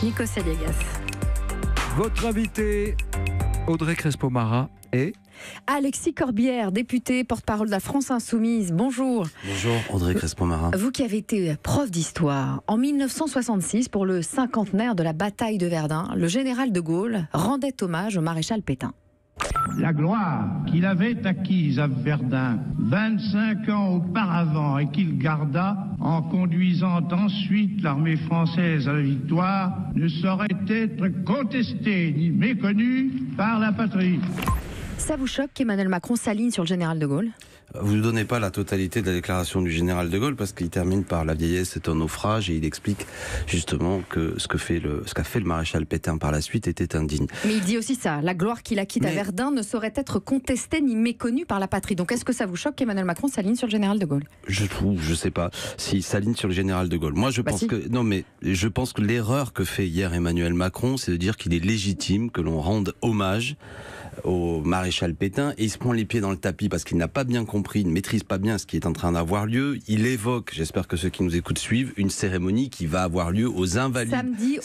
Nikos Aliagas. Votre invité, Audrey Crespo-Mara, est Alexis Corbière, député, porte-parole de la France Insoumise. Bonjour. Bonjour Audrey Crespo-Mara. Vous qui avez été prof d'histoire, en 1966, pour le cinquantenaire de la bataille de Verdun, le général de Gaulle rendait hommage au maréchal Pétain. La gloire qu'il avait acquise à Verdun 25 ans auparavant et qu'il garda en conduisant ensuite l'armée française à la victoire ne saurait être contestée ni méconnue par la patrie. Ça vous choque qu'Emmanuel Macron s'aligne sur le général de Gaulle ? Vous ne donnez pas la totalité de la déclaration du général de Gaulle parce qu'il termine par la vieillesse est un naufrage et il explique justement que ce qu'a fait le maréchal Pétain par la suite était indigne. Mais il dit aussi ça, la gloire qu'il acquitte à Verdun ne saurait être contestée ni méconnue par la patrie. Donc est-ce que ça vous choque qu'Emmanuel Macron s'aligne sur le général de Gaulle ? Je sais pas s'il s'aligne sur le général de Gaulle. Moi je pense que l'erreur que fait hier Emmanuel Macron, c'est de dire qu'il est légitime que l'on rende hommage au maréchal Pétain et il se prend les pieds dans le tapis parce qu'il n'a pas bien compris, il ne maîtrise pas bien ce qui est en train d'avoir lieu. Il évoque, j'espère que ceux qui nous écoutent suivent, une cérémonie qui va avoir lieu aux Invalides samedi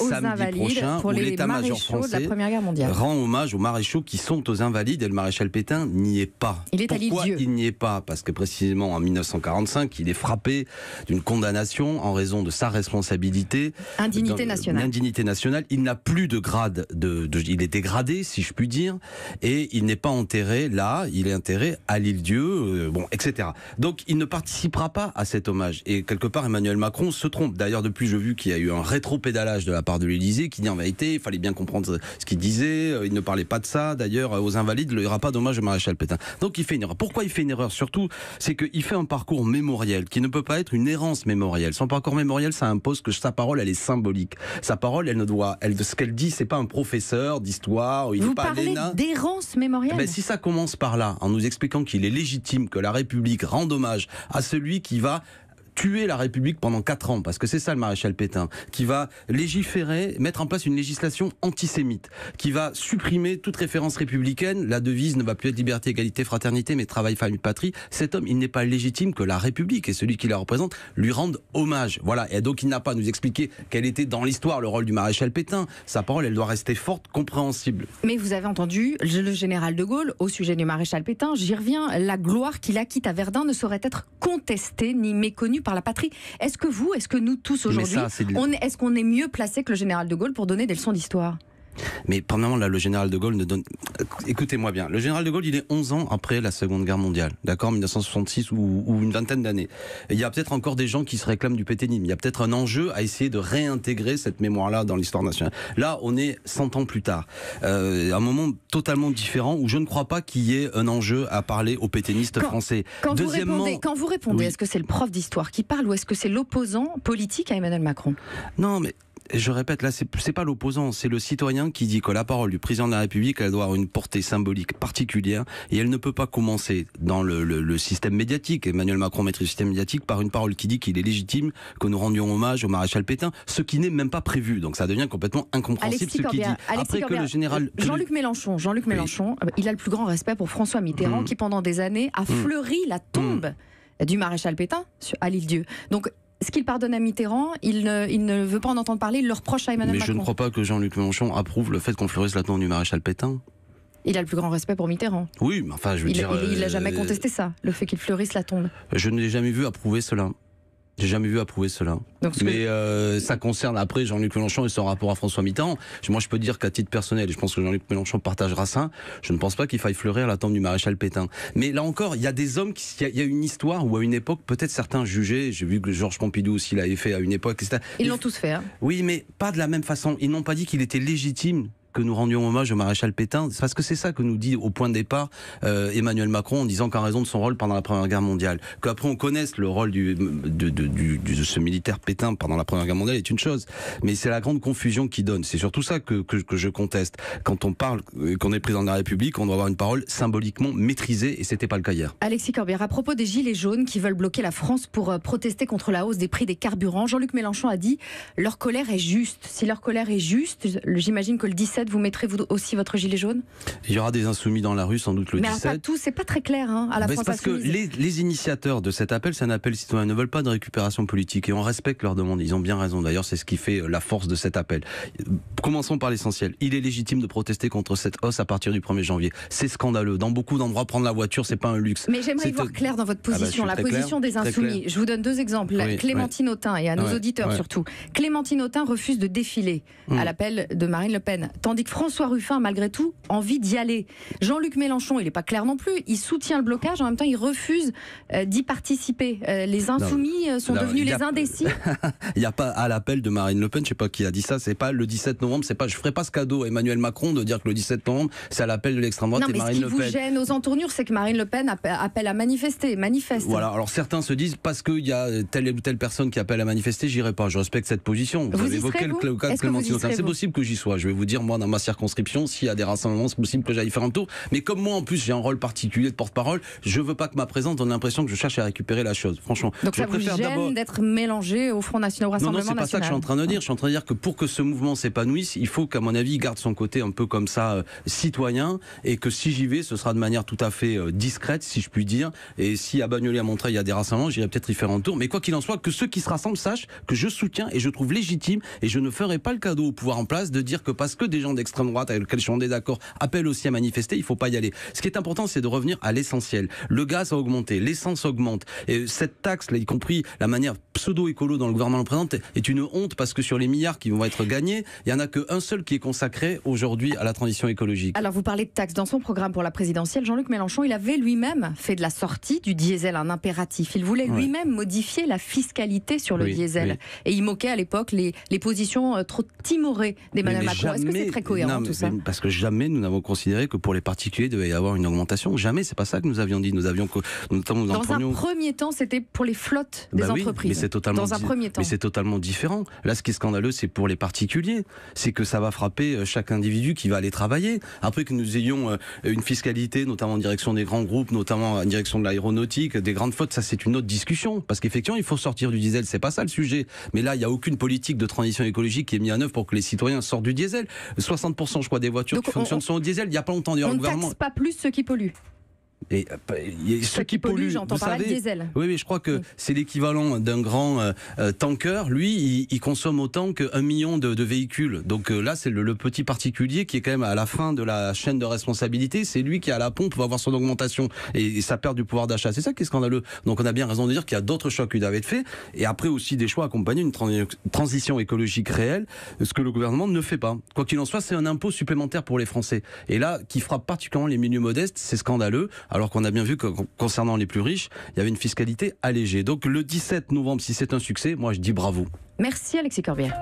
prochain, pour les maréchaux de la Première Guerre mondiale. Rend hommage aux maréchaux qui sont aux Invalides et le maréchal Pétain n'y est pas. Il est à l'île Dieu. Il n'y est pas parce que précisément en 1945, il est frappé d'une condamnation en raison de sa responsabilité. Indignité nationale. Il n'a plus de grade, il est dégradé si je puis dire. Et il n'est pas enterré là, il est enterré à l'Île-Dieu, etc. Donc il ne participera pas à cet hommage. Et quelque part, Emmanuel Macron se trompe. D'ailleurs, depuis, j'ai vu qu'il y a eu un rétro-pédalage de la part de l'Élysée qui dit en vérité, il fallait bien comprendre ce qu'il disait. Il ne parlait pas de ça. D'ailleurs, aux Invalides, il n'y aura pas d'hommage au maréchal Pétain. Donc il fait une erreur. Pourquoi il fait une erreur ? Surtout, c'est qu'il fait un parcours mémoriel qui ne peut pas être une errance mémorielle. Son parcours mémoriel, ça impose que sa parole, elle est symbolique. Sa parole, ce qu'elle dit, c'est pas un professeur d'histoire. Vous parlez d'errance mémorielle. Si ça commence par là, en nous expliquant qu'il est légitime que la République rende hommage à celui qui va tuer la République pendant 4 ans, parce que c'est ça le maréchal Pétain, qui va légiférer, mettre en place une législation antisémite, qui va supprimer toute référence républicaine, la devise ne va plus être liberté, égalité, fraternité, mais travail, famille, patrie. Cet homme, il n'est pas légitime que la République et celui qui la représente lui rendent hommage. Voilà, et donc il n'a pas à nous expliquer quel était dans l'histoire le rôle du maréchal Pétain. Sa parole, elle doit rester forte, compréhensible. Mais vous avez entendu le général de Gaulle au sujet du maréchal Pétain, j'y reviens, la gloire qu'il acquitte à Verdun ne saurait être contestée ni méconnue par la patrie. Est-ce que nous tous aujourd'hui, est-ce qu'on est mieux placé que le général de Gaulle pour donner des leçons d'histoire ? Mais premièrement, là, le général de Gaulle ne donne... Écoutez-moi bien, le général de Gaulle, il est 11 ans après la Seconde Guerre mondiale, d'accord, 1966 ou une vingtaine d'années. Et il y a peut-être encore des gens qui se réclament du pétainisme. Il y a peut-être un enjeu à essayer de réintégrer cette mémoire-là dans l'histoire nationale. Là, on est 100 ans plus tard. Un moment totalement différent où je ne crois pas qu'il y ait un enjeu à parler aux pétainistes français. Quand vous répondez, est-ce que c'est le prof d'histoire qui parle ou est-ce que c'est l'opposant politique à Emmanuel Macron ? Non, mais... Je répète, là, c'est pas l'opposant, c'est le citoyen qui dit que la parole du président de la République, elle doit avoir une portée symbolique particulière et elle ne peut pas commencer dans le système médiatique. Emmanuel Macron maîtrise le système médiatique par une parole qui dit qu'il est légitime que nous rendions hommage au maréchal Pétain, ce qui n'est même pas prévu. Donc ça devient complètement incompréhensible ce qu'il dit. Après que le général... Jean-Luc Mélenchon, il a le plus grand respect pour François Mitterrand qui pendant des années a fleuri la tombe du maréchal Pétain à l'Île-Dieu. Donc ce qu'il pardonne à Mitterrand, il ne veut pas en entendre parler, il le reproche à Emmanuel Macron. Mais je ne crois pas que Jean-Luc Mélenchon approuve le fait qu'on fleurisse la tombe du maréchal Pétain. Il a le plus grand respect pour Mitterrand. Oui, mais enfin, je veux dire... Il n'a jamais contesté ça, le fait qu'il fleurisse la tombe. Je ne l'ai jamais vu approuver cela. Mais ça concerne après Jean-Luc Mélenchon et son rapport à François Mitterrand. Moi, je peux dire qu'à titre personnel, et je pense que Jean-Luc Mélenchon partagera ça, je ne pense pas qu'il faille fleurir la tombe du maréchal Pétain. Mais là encore, il y a des hommes, il y a une histoire où à une époque, peut-être certains jugeaient, j'ai vu que Georges Pompidou aussi l'avait fait à une époque, etc. Ils l'ont tous fait. Hein. Oui, mais pas de la même façon. Ils n'ont pas dit qu'il était légitime que nous rendions hommage au maréchal Pétain, parce que c'est ça que nous dit au point de départ Emmanuel Macron en disant qu'en raison de son rôle pendant la Première Guerre mondiale, qu'après on connaisse le rôle de ce militaire Pétain pendant la Première Guerre mondiale est une chose, mais c'est la grande confusion qu'il donne. C'est surtout ça que je conteste. Quand on parle qu'on est président de la République, on doit avoir une parole symboliquement maîtrisée et c'était pas le cas hier. Alexis Corbière, à propos des gilets jaunes qui veulent bloquer la France pour protester contre la hausse des prix des carburants, Jean-Luc Mélenchon a dit leur colère est juste. Si leur colère est juste, j'imagine que le 17 17, vous mettrez vous aussi votre gilet jaune? Il y aura des insoumis dans la rue, sans doute le 17. Mais pas tous, c'est pas très clair à la France parce que les initiateurs de cet appel, c'est un appel citoyen, ne veulent pas de récupération politique et on respecte leurs demandes. Ils ont bien raison d'ailleurs, c'est ce qui fait la force de cet appel. Commençons par l'essentiel. Il est légitime de protester contre cette hausse à partir du 1er janvier. C'est scandaleux. Dans beaucoup d'endroits, prendre la voiture, c'est pas un luxe. Mais j'aimerais y voir clair dans votre position, la position des insoumis. Je vous donne 2 exemples. Oui, Clémentine Autain, et à nos auditeurs surtout. Clémentine Autain refuse de défiler à l'appel de Marine Le Pen, tandis que François Ruffin a malgré tout envie d'y aller. Jean-Luc Mélenchon, il n'est pas clair non plus. Il soutient le blocage, en même temps il refuse d'y participer. Les insoumis sont devenus les indécis. Il n'y a pas à l'appel de Marine Le Pen, je ne sais pas qui a dit ça, c'est pas le 17 novembre, c'est pas, je ferai pas ce cadeau à Emmanuel Macron de dire que le 17 novembre c'est à l'appel de l'extrême droite et Marine Le Pen. Ce qui vous gêne aux entournures, c'est que Marine Le Pen appelle à manifester, manifeste. Voilà, alors certains se disent parce qu'il y a telle ou telle personne qui appelle à manifester, j'irai pas. Je respecte cette position. Vous avez évoqué le cas de Clémentine Autain. C'est possible que j'y sois. Je vais vous dire, moi, dans ma circonscription, s'il y a des rassemblements, c'est possible que j'aille faire un tour. Mais comme moi, en plus, j'ai un rôle particulier de porte-parole, je veux pas que ma présence donne l'impression que je cherche à récupérer la chose. Franchement. Donc ça vous gêne d'être mélangé au Front National, au Rassemblement National? Non, c'est pas ça que je suis en train de dire. Je suis en train de dire que pour que ce mouvement s'épanouisse, il faut qu'à mon avis, il garde son côté un peu comme ça, citoyen, et que si j'y vais, ce sera de manière tout à fait discrète, si je puis dire. Et si à Bagnolet, à Montreuil, il y a des rassemblements, j'irai peut-être y faire un tour. Mais quoi qu'il en soit, que ceux qui se rassemblent sachent que je soutiens et je trouve légitime, et je ne ferai pas le cadeau au pouvoir en place de dire que parce que des gens d'extrême droite avec lesquels je suis en désaccord appellent aussi à manifester, il ne faut pas y aller. Ce qui est important, c'est de revenir à l'essentiel. Le gaz a augmenté, l'essence augmente. Et cette taxe, là, y compris la manière pseudo-écolo dont le gouvernement le présente, est une honte parce que sur les milliards qui vont être gagnés, il n'y en a qu'un seul qui est consacré aujourd'hui à la transition écologique. Alors vous parlez de taxes. Dans son programme pour la présidentielle, Jean-Luc Mélenchon, il avait lui-même fait de la sortie du diesel un impératif. Il voulait lui-même modifier la fiscalité sur le diesel. Oui. Et il moquait à l'époque les positions trop timorées d'Emmanuel Macron. Est-ce que c'est très cohérent tout ça? Parce que jamais nous n'avons considéré que pour les particuliers, il devait y avoir une augmentation. Jamais, c'est pas ça que nous avions dit. Nous avions notamment dans un premier temps, c'était pour les flottes des entreprises. Mais c'est totalement dans un premier temps. Mais c'est totalement différent. Là, ce qui est scandaleux, c'est pour les particuliers. C'est que ça va frapper chaque individu qui va aller travailler. Après que nous ayons une fiscalité, notamment en direction des grands groupes, notamment en direction de l'aéronautique, des grandes flottes, ça c'est une autre discussion. Parce qu'effectivement, il faut sortir du diesel. C'est pas ça le sujet. Mais là, il n'y a aucune politique de transition écologique qui est mise en œuvre pour que les citoyens sortent du diesel. 60%, je crois, des voitures qui fonctionnent sont au diesel. Il n'y a pas longtemps, d'ailleurs, le gouvernement. On ne taxe pas plus ceux qui polluent. Et ceux qui polluent, j'entends parler de diesel. Oui, mais je crois que c'est l'équivalent d'un grand tanker. Lui, il consomme autant qu'1 million de véhicules. Donc là, c'est le petit particulier qui est quand même à la fin de la chaîne de responsabilité. C'est lui qui, à la pompe, va avoir son augmentation et sa perte du pouvoir d'achat. C'est ça qui est scandaleux. Donc on a bien raison de dire qu'il y a d'autres choix qui doivent être faits. Et après aussi des choix accompagnés d'une transition écologique réelle, ce que le gouvernement ne fait pas. Quoi qu'il en soit, c'est un impôt supplémentaire pour les Français. Et là, qui frappe particulièrement les milieux modestes, c'est scandaleux. Alors qu'on a bien vu que concernant les plus riches, il y avait une fiscalité allégée. Donc le 17 novembre, si c'est un succès, moi je dis bravo. Merci Alexis Corbière.